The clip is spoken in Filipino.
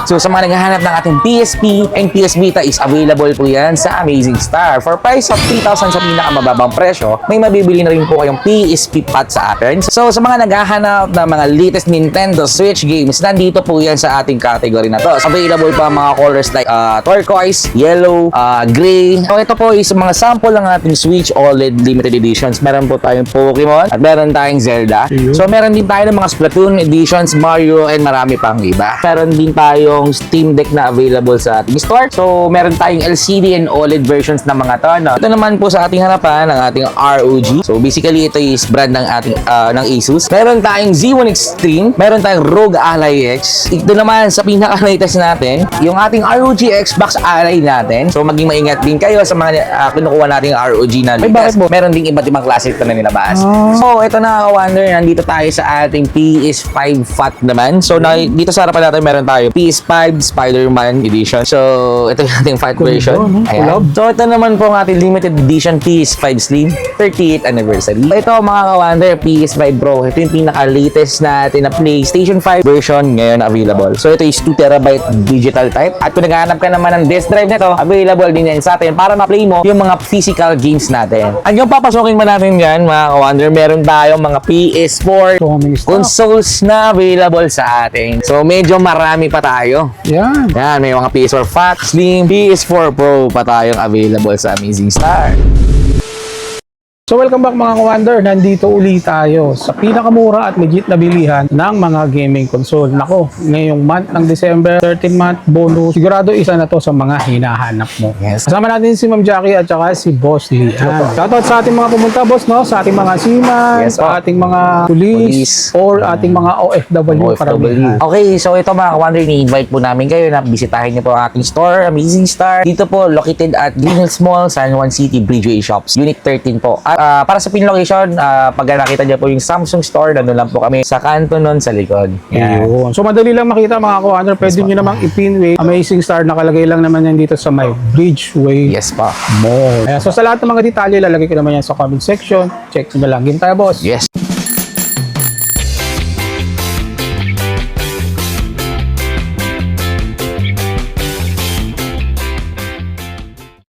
So sa mga naghahanap ng ating PSP and PS Vita is available po yan sa Amazing Star. For price of 3,000 sa pinakamababang presyo, may mabibili na rin po kayong PSP pad sa atin. So sa mga naghahanap ng mga latest Nintendo Switch games, nandito po yan sa ating category na to. So, available pa mga colors like turquoise, yellow, gray. So ito po is mga sample ng ating Switch OLED limited editions. Meron po tayong Pokemon at meron tayong Zelda. So meron din tayo ng mga Splatoon editions, Mario, and marami pang iba. Meron din tayong Steam Deck na available sa ating store. So meron tayong LCD and OLED versions ng mga to. No? Ito naman po sa ating harapan ng ating ROG. So basically ito is brand ng ating ng Asus. Meron tayong Z1 Extreme, meron tayong ROG Ally X. Ito naman sa pinaka-latest natin, yung ating ROG Xbox Ally natin. So maging maingat din kayo sa mga kinukuha nating ROG na latest. Meron ding iba't ibang klase ito na nilabas. So ito na, Wonder, nandito tayo sa ating PS5 FAT naman. So dito sa harapan natin meron tayo PS5 Spider-Man edition. So ito yung ating FAT version. Ayan. So ito naman po ang ating limited edition PS5 Slim 38th anniversary. Ito mga ka-Wonder, PS5 Pro. Ito yung pinaka-latest natin na PlayStation 5 version ngayon available. So ito is 2TB digital type. At kung naghahanap ka naman ng disk drive nito, available din yan sa atin para ma-play mo yung mga physical games natin. At yung papasokin mo natin yan, mga ka-Wonder, meron tayong mga PS4 consoles na available sa atin. So medyo marami pa tayo. Yan. Yan, may mga PS4 Fat, Slim, PS4 Pro pa tayong available sa Amazing Star. So welcome back mga ka-Wonder, nandito uli tayo sa pinakamura at legit na bilihan ng mga gaming console. Nako, ngayong month ng December, 13th month bonus, sigurado isa na to sa mga hinahanap mo. Yes. Kasama natin si Ma'am Jackie at saka si Boss Lee. Shoutout sa ating mga pumunta, boss, no? Sa ating mga seaman, Yes, sa ating mga police, or ating mga OFW. Karamihan. Okay, so ito mga ka-Wonder, ni-invite po namin kayo na bisitahin niyo po ang ating store, Amazing Star. Dito po, located at Green Hills Mall, San Juan City, Bridgeway Shops, Unit 13 po. At para sa pin location, pag nakita niyo po yung Samsung store, nandun lang po kami sa kanto nun sa likod. Yan. Ayun. So madali lang makita mga ka-Wonder, pwede nyo namang ipinway Amazing Star, nakalagay lang naman yan dito sa may Bridgeway Yes pa. Mall. Ayan, so sa lahat ng mga detalye, lalagay ko naman yan sa comment section. Check nyo lang. Game tayo, boss. Yes.